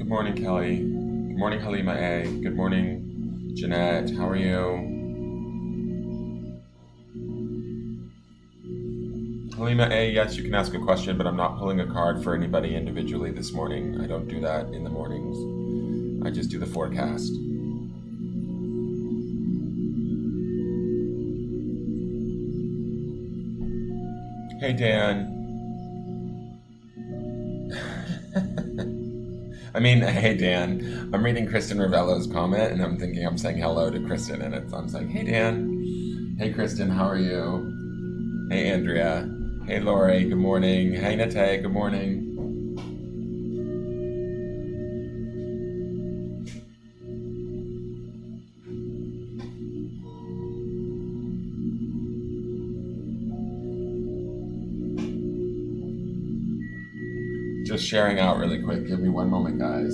morning, Kelly. Good morning, Halima A. Good morning, Jeanette. How are you? Halima A, yes, you can ask a question, but I'm not pulling a card for anybody individually this morning. I don't do that in the mornings. I just do the forecast. Hey, Dan. Hey, Dan. I'm reading Kristen Ravello's comment, and I'm thinking I'm saying hello to Kristen, and I'm saying, hey, Dan. Hey, Kristen, how are you? Hey, Andrea. Hey, Lori, good morning. Hey, Nate, good morning. Just sharing out really quick. Give me one moment, guys.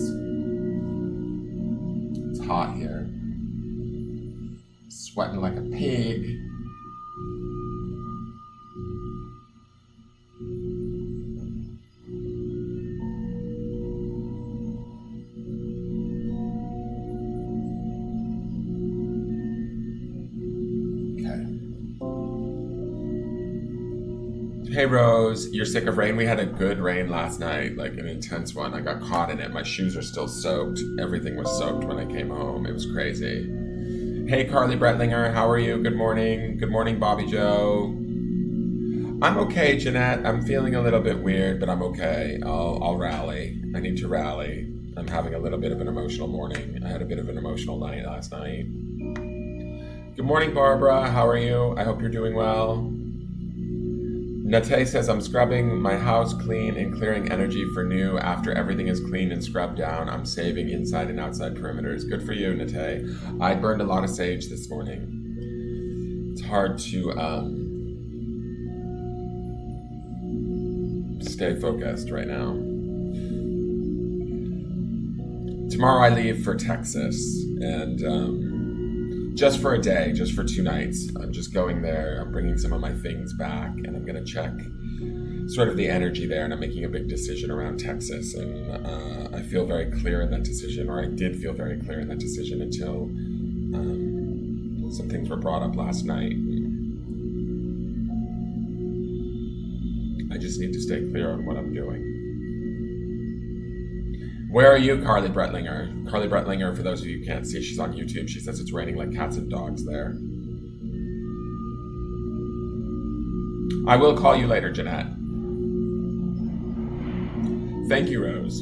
It's hot here. Sweating like a pig. Hey Rose, you're sick of rain? We had a good rain last night, like an intense one. I got caught in it. My shoes are still soaked. Everything was soaked when I came home. It was crazy. Hey Carly Bretlinger, how are you? Good morning. Good morning, Bobby Joe. I'm okay, Jeanette. I'm feeling a little bit weird, but I'm okay. I'll rally. I need to rally. I'm having a little bit of an emotional morning. I had a bit of an emotional night last night. Good morning, Barbara. How are you? I hope you're doing well. Nate says, I'm scrubbing my house clean and clearing energy for new. After everything is clean and scrubbed down, I'm saving inside and outside perimeters. Good for you, Nate. I burned a lot of sage this morning. It's hard to stay focused right now. Tomorrow I leave for Texas, and just for a day, just for 2 nights. I'm just going there. I'm bringing some of my things back, and I'm going to check sort of the energy there, and I'm making a big decision around Texas, and I feel very clear in that decision, or I did feel very clear in that decision until some things were brought up last night. I just need to stay clear on what I'm doing. Where are you, Carly Bretlinger? Carly Bretlinger, for those of you who can't see, she's on YouTube. She says it's raining like cats and dogs there. I will call you later, Jeanette. Thank you, Rose.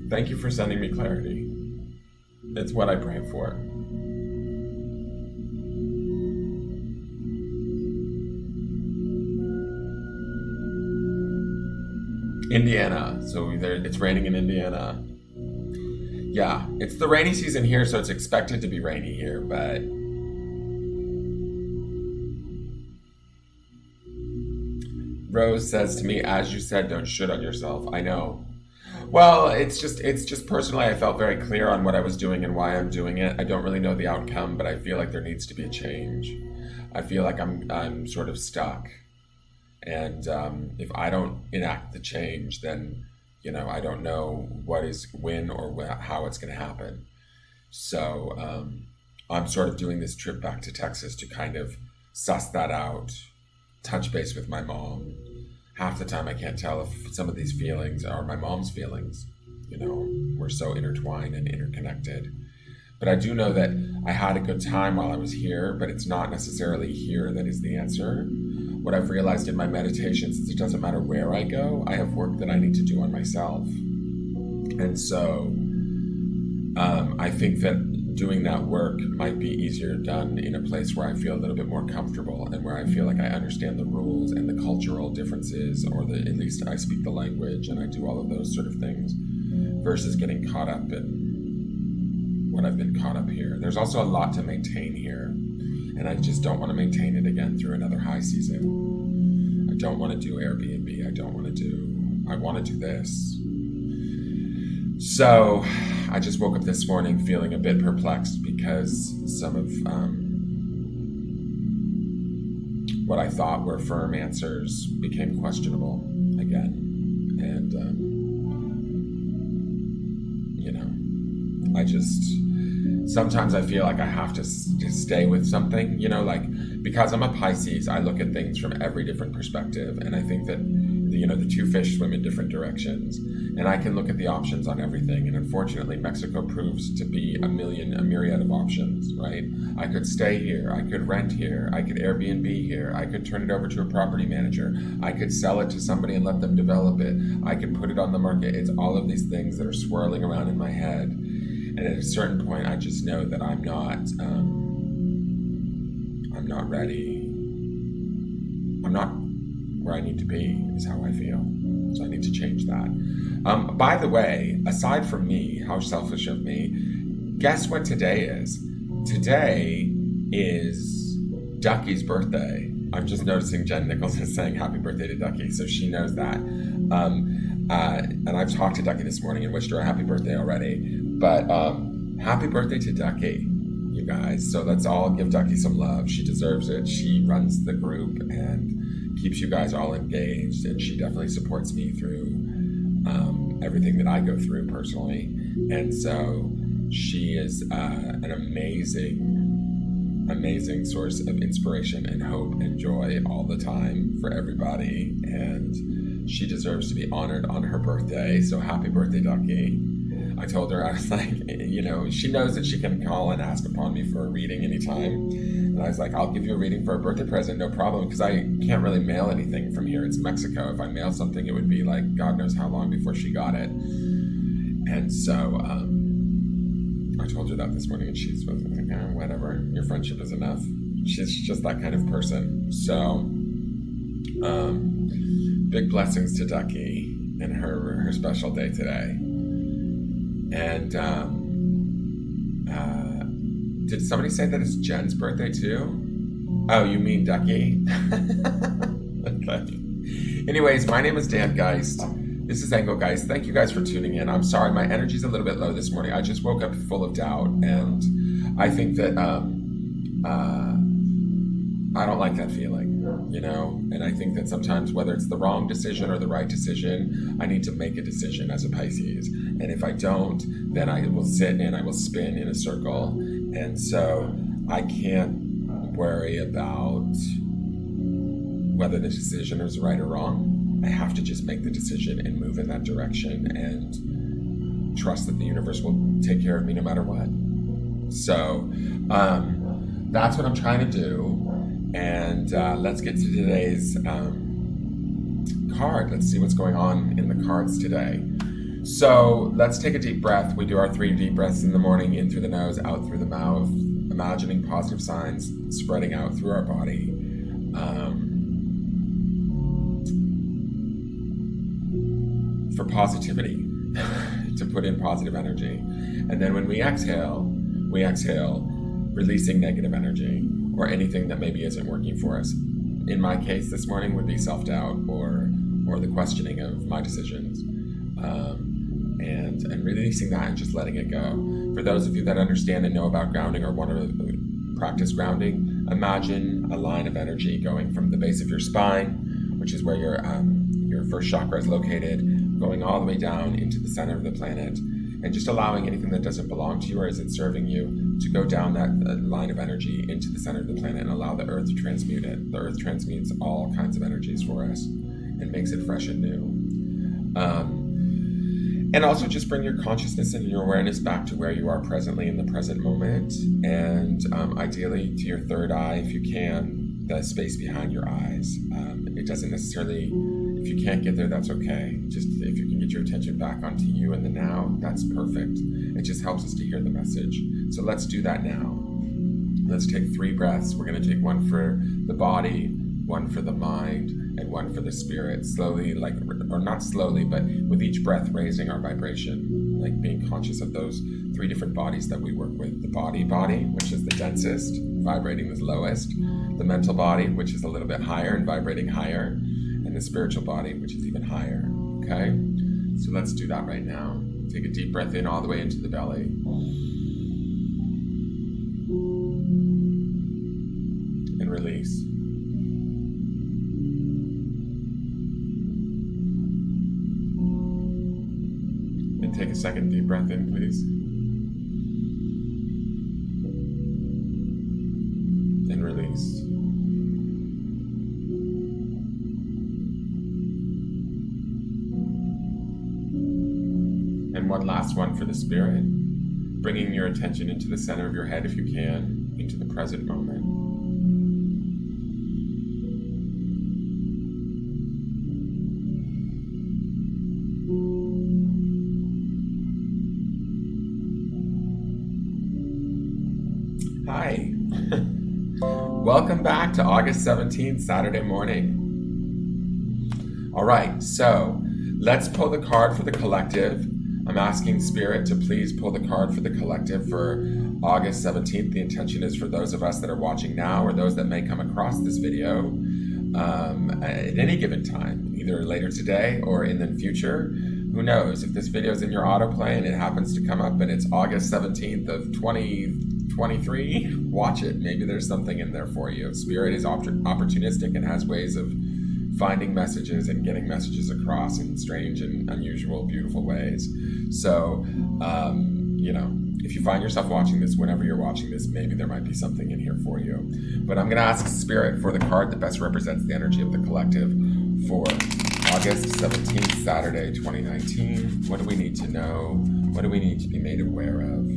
Thank you for sending me clarity. It's what I pray for. Indiana. So it's raining in Indiana. Yeah, it's the rainy season here, so it's expected to be rainy here, but Rose says to me, as you said, don't shit on yourself. I know. Well, it's just personally, I felt very clear on what I was doing and why I'm doing it. I don't really know the outcome, but I feel like there needs to be a change. I feel like I'm sort of stuck. And if I don't enact the change, then, I don't know when or how it's going to happen. So I'm sort of doing this trip back to Texas to kind of suss that out, touch base with my mom. Half the time I can't tell if some of these feelings are my mom's feelings. We're so intertwined and interconnected. But I do know that I had a good time while I was here, but it's not necessarily here that is the answer. What I've realized in my meditations is it doesn't matter where I go, I have work that I need to do on myself. And so I think that doing that work might be easier done in a place where I feel a little bit more comfortable and where I feel like I understand the rules and the cultural differences, or at least I speak the language and I do all of those sort of things, versus getting caught up in what I've been caught up here. There's also a lot to maintain here, and I just don't want to maintain it again through another high season. I don't want to do Airbnb. I want to do this. So I just woke up this morning feeling a bit perplexed because some of what I thought were firm answers became questionable again. And, sometimes I feel like I have to stay with something, because I'm a Pisces, I look at things from every different perspective. And I think that, the two fish swim in different directions. And I can look at the options on everything. And unfortunately, Mexico proves to be a myriad of options, right? I could stay here. I could rent here. I could Airbnb here. I could turn it over to a property manager. I could sell it to somebody and let them develop it. I could put it on the market. It's all of these things that are swirling around in my head. And at a certain point, I just know that I'm not ready. I'm not where I need to be, is how I feel. So I need to change that. By the way, aside from me, how selfish of me, guess what today is? Today is Ducky's birthday. I'm just noticing Jen Nichols is saying happy birthday to Ducky, so she knows that. And I've talked to Ducky this morning and wished her a happy birthday already. But happy birthday to Ducky, you guys. So let's all give Ducky some love. She deserves it. She runs the group and keeps you guys all engaged, and she definitely supports me through everything that I go through personally. And so she is an amazing source of inspiration and hope and joy all the time for everybody. And she deserves to be honored on her birthday. So happy birthday, Ducky. I told her, I was like, she knows that she can call and ask upon me for a reading anytime. And I was like, I'll give you a reading for a birthday present, no problem, because I can't really mail anything from here. It's Mexico. If I mail something, it would be like God knows how long before she got it. And so I told her that this morning, and she's like, whatever, your friendship is enough. She's just that kind of person. So big blessings to Ducky and her special day today. And did somebody say that it's Jen's birthday too? Oh, you mean Ducky? Okay. Anyways, my name is Dan Geist. This is Engelgeist. Thank you guys for tuning in. I'm sorry, my energy's a little bit low this morning. I just woke up full of doubt, and I think that I don't like that feeling, and I think that sometimes, whether it's the wrong decision or the right decision, I need to make a decision as a Pisces. And if I don't, then I will sit and I will spin in a circle. And so I can't worry about whether the decision is right or wrong. I have to just make the decision and move in that direction and trust that the universe will take care of me no matter what. So that's what I'm trying to do. And let's get to today's card. Let's see what's going on in the cards today. So let's take a deep breath. We do our 3 deep breaths in the morning, in through the nose, out through the mouth, imagining positive signs spreading out through our body. For positivity, to put in positive energy. And then when we exhale, releasing negative energy or anything that maybe isn't working for us. In my case this morning would be self-doubt or the questioning of my decisions. And releasing that and just letting it go. For those of you that understand and know about grounding or want to practice grounding, imagine a line of energy going from the base of your spine, which is where your first chakra is located, going all the way down into the center of the planet, and just allowing anything that doesn't belong to you or isn't serving you to go down that line of energy into the center of the planet and allow the earth to transmute it. The earth transmutes all kinds of energies for us and makes it fresh and new. And also just bring your consciousness and your awareness back to where you are presently in the present moment, and ideally to your third eye, if you can, the space behind your eyes. It doesn't necessarily, if you can't get there, that's okay. Just if you can get your attention back onto you in the now, that's perfect. It just helps us to hear the message. So let's do that now. Let's take 3 breaths. We're going to take one for the body, one for the mind, and one for the spirit. Slowly, or not slowly, but with each breath raising our vibration, like being conscious of those 3 different bodies that we work with. The body, which is the densest, vibrating the lowest. The mental body, which is a little bit higher and vibrating higher. And the spiritual body, which is even higher. Okay? So let's do that right now. Take a deep breath in all the way into the belly. And release. take a second deep breath in, please. And release. And one last one for the spirit. Bringing your attention into the center of your head if you can, into the present moment. Hi. Welcome back to August 17th, Saturday morning. All right, so let's pull the card for the collective. I'm asking Spirit to please pull the card for the collective for August 17th. The intention is for those of us that are watching now or those that may come across this video at any given time, either later today or in the future. Who knows? If this video is in your autoplay and it happens to come up and it's August 17th of 2023, watch it. Maybe there's something in there for you. Spirit is opportunistic and has ways of finding messages and getting messages across in strange and unusual, beautiful ways. So, if you find yourself watching this, whenever you're watching this, maybe there might be something in here for you. But I'm going to ask Spirit for the card that best represents the energy of the collective for August 17th, Saturday, 2019. What do we need to know? What do we need to be made aware of?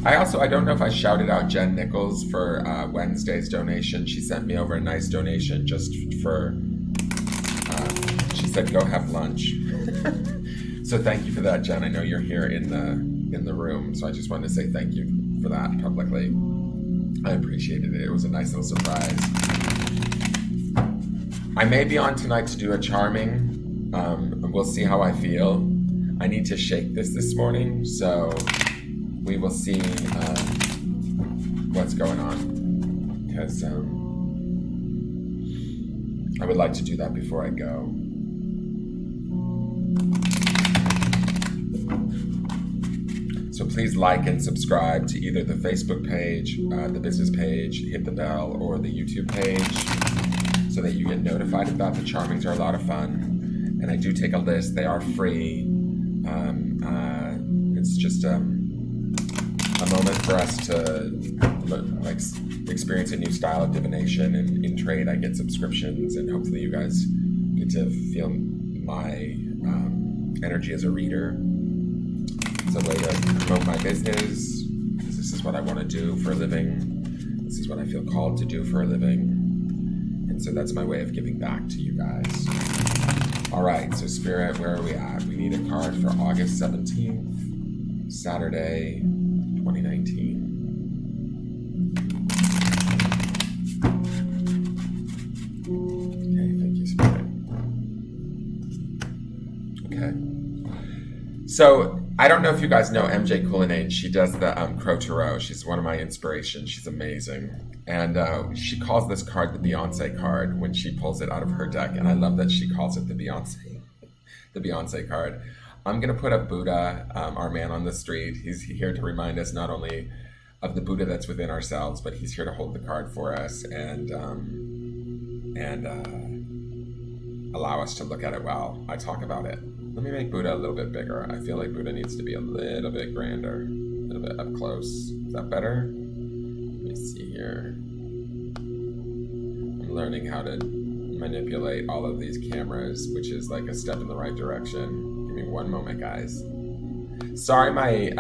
I don't know if I shouted out Jen Nichols for Wednesday's donation. She sent me over a nice donation just for, she said, go have lunch. So thank you for that, Jen. I know you're here in the room, so I just wanted to say thank you for that publicly. I appreciated it. It was a nice little surprise. I may be on tonight to do a charming. We'll see how I feel. I need to shake this morning, so we will see what's going on, because I would like to do that before I go. So please like and subscribe to either the Facebook page, the business page, hit the bell, or the YouTube page so that you get notified about the charmings. Are a lot of fun. And I do take a list. They are free. It's just a moment for us to experience a new style of divination, and in trade I get subscriptions, and hopefully you guys get to feel my energy as a reader. It's a way to promote my business, because this is what I want to do for a living. This is what I feel called to do for a living, and so that's my way of giving back to you guys. All right, so Spirit, where are we at? We need a card for August 17th, Saturday, 2019. Okay, thank you, Spirit. Okay. So, I don't know if you guys know MJ Cullinane. She does the Crow Tarot. She's one of my inspirations. She's amazing. And she calls this card the Beyonce card when she pulls it out of her deck. And I love that she calls it the Beyonce card. I'm going to put up Buddha, our man on the street. He's here to remind us not only of the Buddha that's within ourselves, but he's here to hold the card for us and allow us to look at it while I talk about it. Let me make Buddha a little bit bigger. I feel like Buddha needs to be a little bit grander, a little bit up close. Is that better? Let me see here. I'm learning how to manipulate all of these cameras, which is like a step in the right direction. Give me one moment, guys. Sorry, my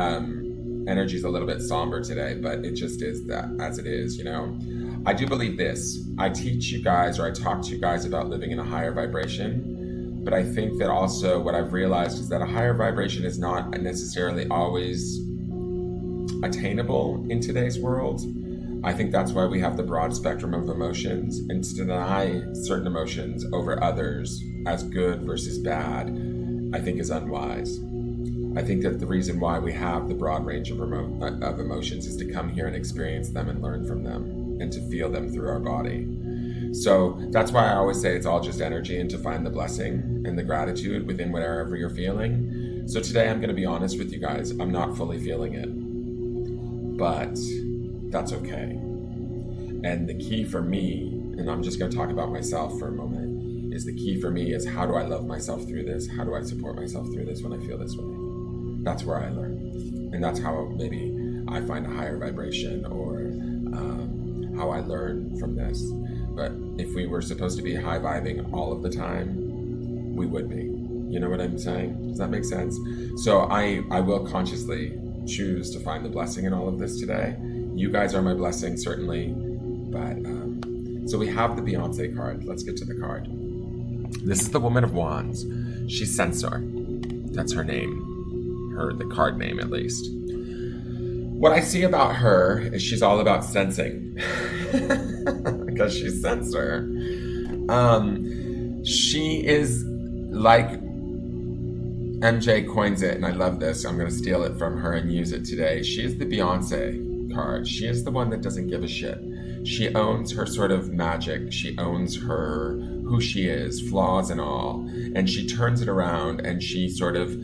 energy's a little bit somber today, but it just is that as it is, you know. I do believe this. I teach you guys, or I talk to you guys about living in a higher vibration. But I think that also what I've realized is that a higher vibration is not necessarily always attainable in today's world. I think that's why we have the broad spectrum of emotions, and to deny certain emotions over others as good versus bad, I think is unwise. I think that the reason why we have the broad range of emotions is to come here and experience them and learn from them and to feel them through our body. So that's why I always say it's all just energy, and to find the blessing and the gratitude within whatever you're feeling. So today I'm going to be honest with you guys. I'm not fully feeling it, but that's okay. And the key for me, and I'm just going to talk about myself for a moment, is the key for me is how do I love myself through this? How do I support myself through this when I feel this way? That's where I learn. And that's how maybe I find a higher vibration, or how I learn from this. But if we were supposed to be high vibing all of the time, we would be. You know what I'm saying? Does that make sense? So I will consciously choose to find the blessing in all of this today. You guys are my blessing, certainly. But so we have the Beyonce card. Let's get to the card. This is the Woman of Wands. She's Censor. That's her name. The card name, at least. What I see about her is she's all about sensing. Because she's Censor. She is like MJ coins it, and I love this. I'm going to steal it from her and use it today. She is the Beyonce card. She is the one that doesn't give a shit. She owns her sort of magic. She owns her who she is, flaws and all. And she turns it around, and she sort of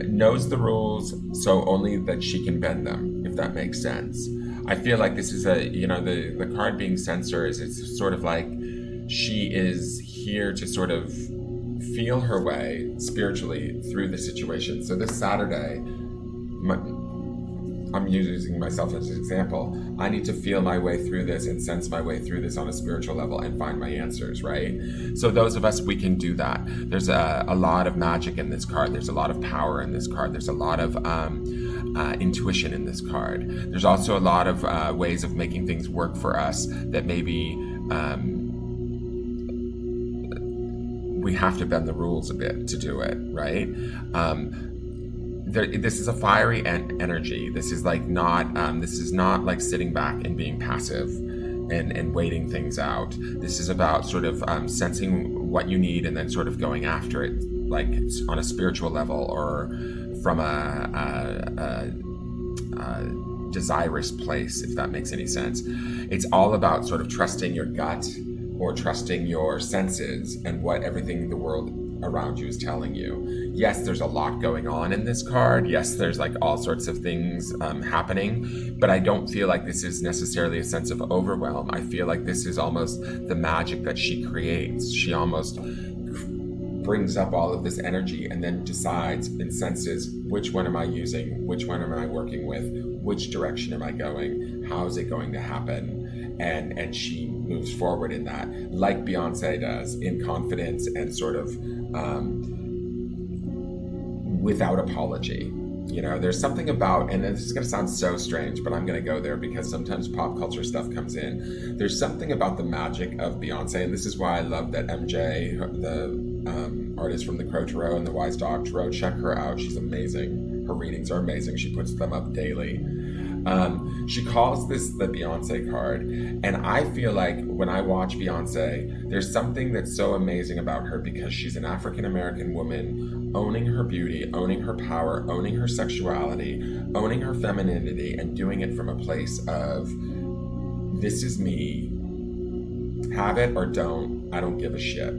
knows the rules, so only that she can bend them, if that makes sense. I feel like this is the card being Censor is, it's sort of like she is here to sort of feel her way spiritually through the situation. So this Saturday, I'm using myself as an example. I need to feel my way through this and sense my way through this on a spiritual level and find my answers, right? So those of us, we can do that. There's a lot of magic in this card. There's a lot of power in this card. There's a lot of intuition in this card. There's also a lot of ways of making things work for us that maybe we have to bend the rules a bit to do it, right? This is a fiery energy. This is like not. This is not like sitting back and being passive and waiting things out. This is about sort of sensing what you need and then sort of going after it, like on a spiritual level or from a desirous place, if that makes any sense. It's all about sort of trusting your gut or trusting your senses and what everything the world around you is telling you. Yes, there's a lot going on in this card. Yes, there's like all sorts of things happening, but I don't feel like this is necessarily a sense of overwhelm. I feel like this is almost the magic that she creates. She almost brings up all of this energy and then decides and senses, which one am I using? Which one am I working with? Which direction am I going? How is it going to happen? And she moves forward in that, like Beyonce does, in confidence and sort of without apology. You know, there's something about, and this is going to sound so strange, but I'm going to go there because sometimes pop culture stuff comes in. There's something about the magic of Beyonce, and this is why I love that MJ, the artist from the Crow Tarot and the Wise Dog Tarot, check her out. She's amazing. Her readings are amazing. She puts them up daily. She calls this the Beyonce card, and I feel like when I watch Beyonce, there's something that's so amazing about her because she's an African-American woman owning her beauty, owning her power, owning her sexuality, owning her femininity, and doing it from a place of, this is me, have it or don't, I don't give a shit.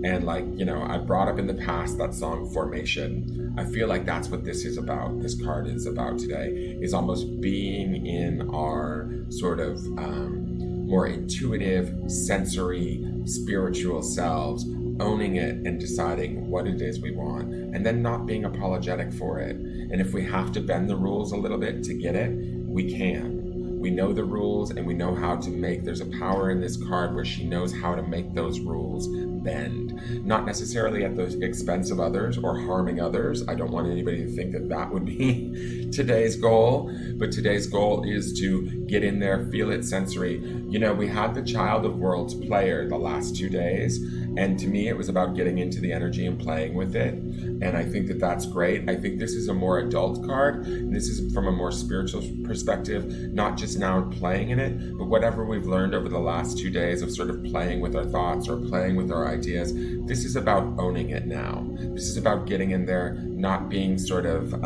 And like, you know, I brought up in the past that song Formation. I feel like that's what this is about. This card is about today, is almost being in our sort of more intuitive, sensory, spiritual selves, owning it and deciding what it is we want, and then not being apologetic for it. And if we have to bend the rules a little bit to get it, we can. We know the rules and we know how to make, there's a power in this card where she knows how to make those rules bend. Not necessarily at the expense of others or harming others. I don't want anybody to think that that would be today's goal, but today's goal is to get in there, feel it sensory. You know, we had the Child of Worlds player the last 2 days, and to me it was about getting into the energy and playing with it. And I think that that's great. I think this is a more adult card. This is from a more spiritual perspective, not just now playing in it, but whatever we've learned over the last 2 days of sort of playing with our thoughts or playing with our ideas. This is about owning it now. This is about getting in there, not being sort of, I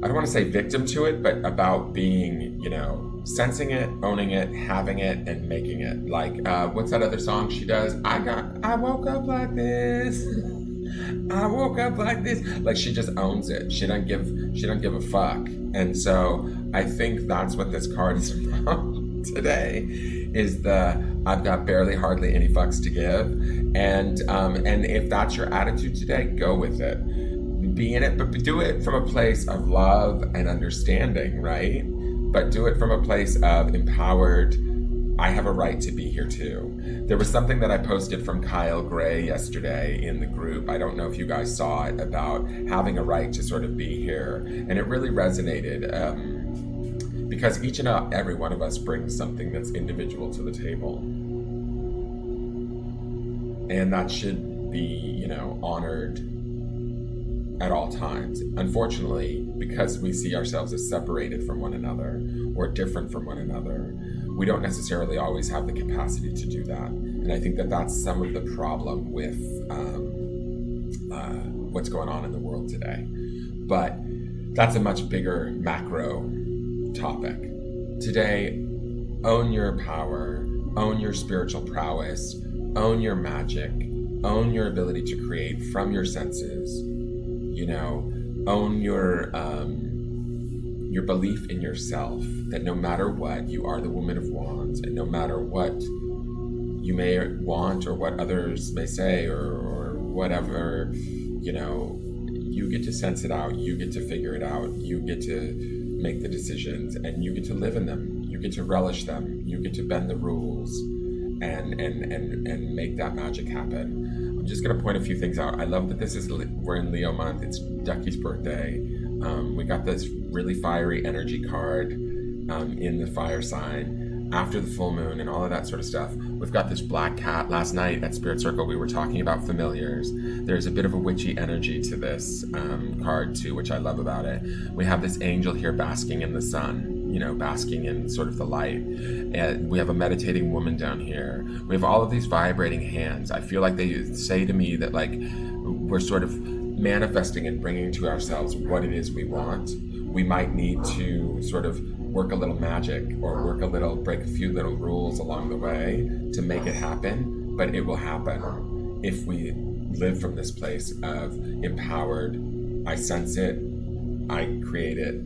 don't want to say victim to it, but about being, you know, sensing it, owning it, having it, and making it. Like, what's that other song she does? I woke up like this. I woke up like this. Like, she just owns it. She don't give a fuck. And so I think that's what this card is about today, is the I've got barely hardly any fucks to give. And if that's your attitude today, go with it. Be in it, but do it from a place of love and understanding, right? But do it from a place of empowered, I have a right to be here too. There was something that I posted from Kyle Gray yesterday in the group. I don't know if you guys saw it, about having a right to sort of be here. And it really resonated because each and every one of us brings something that's individual to the table. And that should be, honored at all times. Unfortunately, because we see ourselves as separated from one another or different from one another, we don't necessarily always have the capacity to do that. And I think that that's some of the problem with what's going on in the world today. But that's a much bigger macro topic. Today, own your power, own your spiritual prowess, own your magic, own your ability to create from your senses, own your belief in yourself, that no matter what, you are the woman of wands, and no matter what you may want or what others may say or whatever, you get to sense it out, you get to figure it out, you get to make the decisions, and you get to live in them, you get to relish them, you get to bend the rules and make that magic happen. I'm just going to point a few things out. I love that we're in Leo month. It's Ducky's birthday. We got this really fiery energy card in the fire sign after the full moon and all of that sort of stuff. We've got this black cat. Last night at Spirit Circle, we were talking about familiars. There's a bit of a witchy energy to this card too, which I love about it. We have this angel here basking in the sun, basking in sort of the light. And we have a meditating woman down here. We have all of these vibrating hands. I feel like they say to me that we're sort of manifesting and bringing to ourselves what it is we want. We might need to sort of work a little magic or break a few little rules along the way to make it happen, but it will happen if we live from this place of empowered, I sense it, I create it,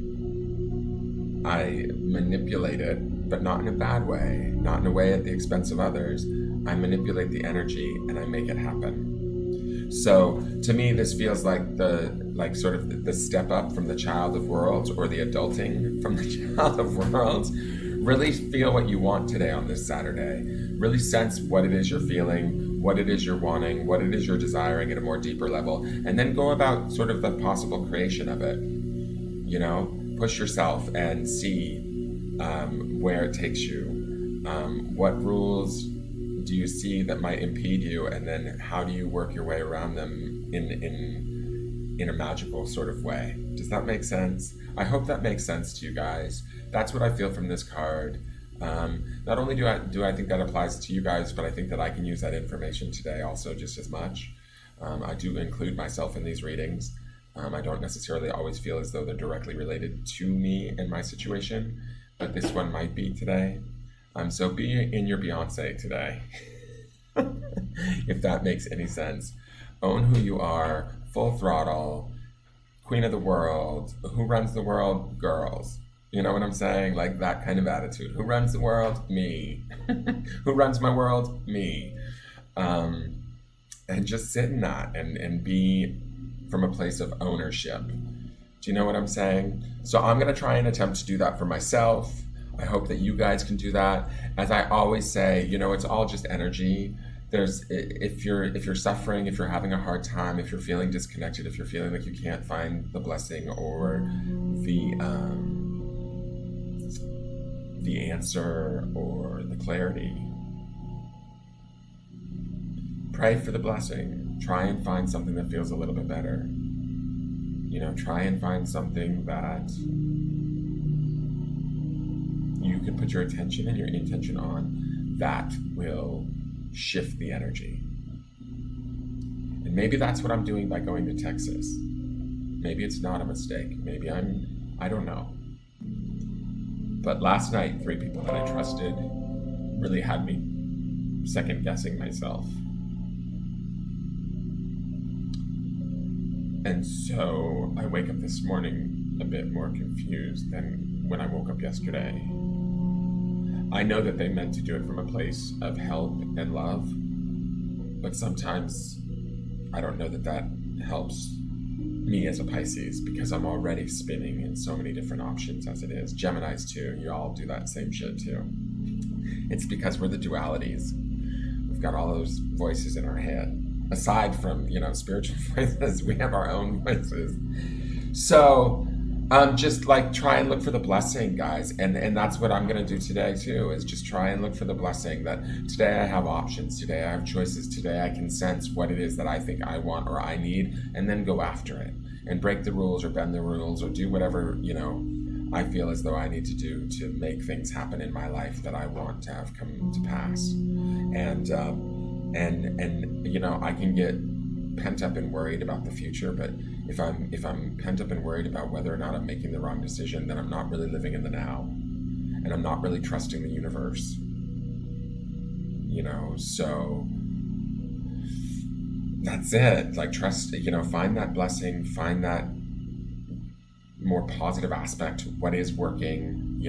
I manipulate it, but not in a bad way, not in a way at the expense of others. I manipulate the energy and I make it happen. So to me, this feels like the step up from the child of worlds, or the adulting from the child of worlds. Really feel what you want today on this Saturday. Really sense what it is you're feeling, what it is you're wanting, what it is you're desiring at a more deeper level, and then go about sort of the possible creation of it. Push yourself and see where it takes you. What rules do you see that might impede you, and then how do you work your way around them in a magical sort of way? Does that make sense? I hope that makes sense to you guys. That's what I feel from this card. Not only do I think that applies to you guys, but I think that I can use that information today also just as much. I do include myself in these readings. I don't necessarily always feel as though they're directly related to me and my situation, but this one might be today. So be in your Beyonce today, if that makes any sense. Own who you are, full throttle, queen of the world. Who runs the world? Girls. You know what I'm saying? Like that kind of attitude. Who runs the world? Me. Who runs my world? Me. And just sit in that and be from a place of ownership. Do you know what I'm saying? So I'm going to try and attempt to do that for myself. I hope that you guys can do that. As I always say, it's all just energy. If you're suffering, if you're having a hard time, if you're feeling disconnected, if you're feeling like you can't find the blessing or the answer or the clarity, pray for the blessing. Try and find something that feels a little bit better. Try and find something that you can put your attention and your intention on that will shift the energy. And maybe that's what I'm doing by going to Texas. Maybe it's not a mistake. Maybe I don't know. But last night, 3 people that I trusted really had me second guessing myself. And so I wake up this morning a bit more confused than when I woke up yesterday. I know that they meant to do it from a place of help and love, but sometimes I don't know that that helps me as a Pisces because I'm already spinning in so many different options as it is. Geminis too, you all do that same shit too. It's because we're the dualities. We've got all those voices in our head. Aside from, spiritual voices, we have our own voices. So just like try and look for the blessing, guys. And that's what I'm going to do today too, is just try and look for the blessing that today I have options. Today I have choices. Today I can sense what it is that I think I want or I need and then go after it and break the rules or bend the rules or do whatever, I feel as though I need to do to make things happen in my life that I want to have come to pass. And I can get pent up and worried about the future, but if I'm pent up and worried about whether or not I'm making the wrong decision, then I'm not really living in the now, and I'm not really trusting the universe. So that's it. Like, trust. Find that blessing. Find that more positive aspect. What is working?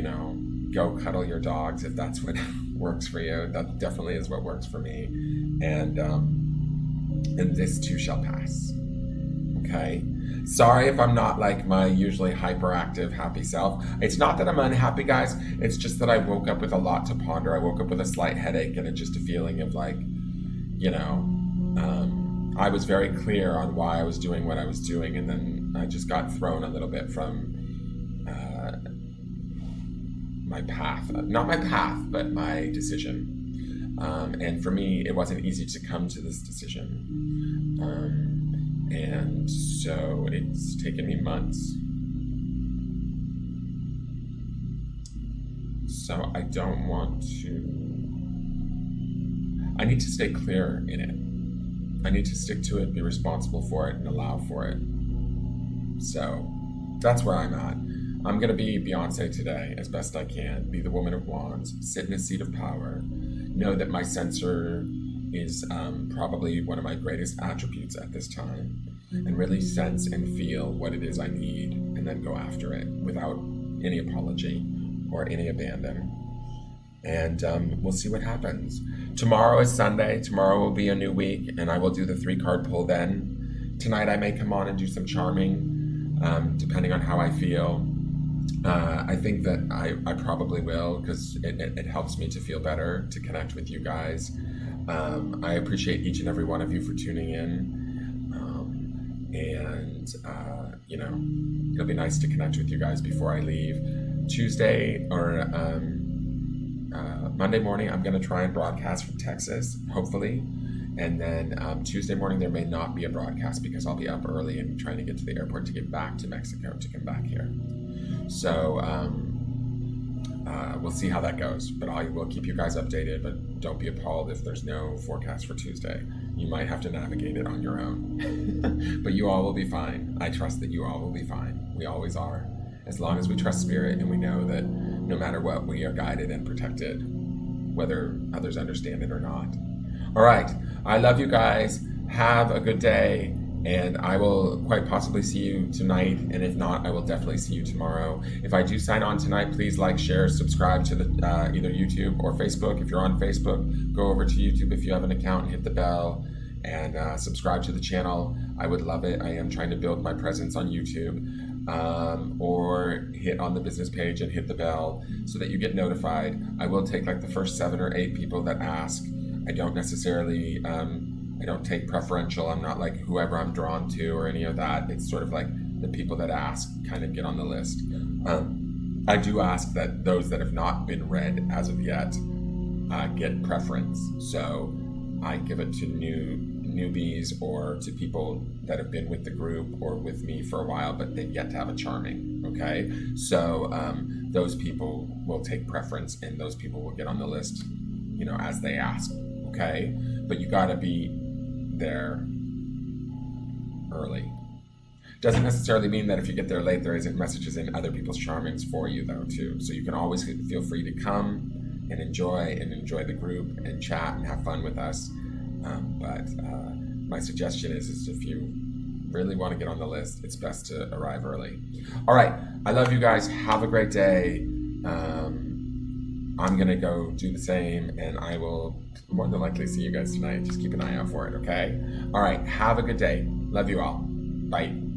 Go cuddle your dogs if that's what works for you. That definitely is what works for me. And this too shall pass. Okay. Sorry if I'm not like my usually hyperactive, happy self. It's not that I'm unhappy, guys. It's just that I woke up with a lot to ponder. I woke up with a slight headache and just a feeling of like, I was very clear on why I was doing what I was doing, and then I just got thrown a little bit from my path. Not my path, but my decision. And for me, it wasn't easy to come to this decision. And so it's taken me months. So I don't want to... I need to stay clear in it. I need to stick to it, be responsible for it, and allow for it. So that's where I'm at. I'm going to be Beyonce today as best I can, be the woman of wands, sit in a seat of power, know that my sensor is probably one of my greatest attributes at this time, and really sense and feel what it is I need, and then go after it without any apology or any abandon. And we'll see what happens. Tomorrow is Sunday. Tomorrow will be a new week, and I will do the 3-card pull then. Tonight I may come on and do some charming, depending on how I feel. I think that I probably will, because it helps me to feel better, to connect with you guys. I appreciate each and every one of you for tuning in. It'll be nice to connect with you guys before I leave. Tuesday or Monday morning, I'm going to try and broadcast from Texas, hopefully. And then Tuesday morning, there may not be a broadcast because I'll be up early and trying to get to the airport to get back to Mexico to come back here. So we'll see how that goes. But I will keep you guys updated. But don't be appalled if there's no forecast for Tuesday. You might have to navigate it on your own. But you all will be fine. I trust that you all will be fine. We always are. As long as we trust spirit and we know that no matter what, we are guided and protected, whether others understand it or not. All right. I love you guys. Have a good day. And I will quite possibly see you tonight. And if not, I will definitely see you tomorrow. If I do sign on tonight, please like, share, subscribe to the either YouTube or Facebook. If you're on Facebook, go over to YouTube if you have an account and hit the bell and subscribe to the channel. I would love it. I am trying to build my presence on YouTube. Or hit on the business page and hit the bell so that you get notified. I will take like the first 7 or 8 people that ask. I don't necessarily, I don't take preferential. I'm not like whoever I'm drawn to or any of that. It's sort of like the people that ask kind of get on the list. I do ask that those that have not been read as of yet get preference. So I give it to newbies or to people that have been with the group or with me for a while, but they've yet to have a charming. Okay. So those people will take preference and those people will get on the list, as they ask. Okay. But you got to be there early. Doesn't necessarily mean that if you get there late, there isn't messages in other people's charmings for you though too. So you can always feel free to come and enjoy the group and chat and have fun with us. But my suggestion is if you really want to get on the list, it's best to arrive early. All right. I love you guys. Have a great day. I'm gonna go do the same, and I will more than likely see you guys tonight. Just keep an eye out for it, okay? All right, have a good day. Love you all. Bye.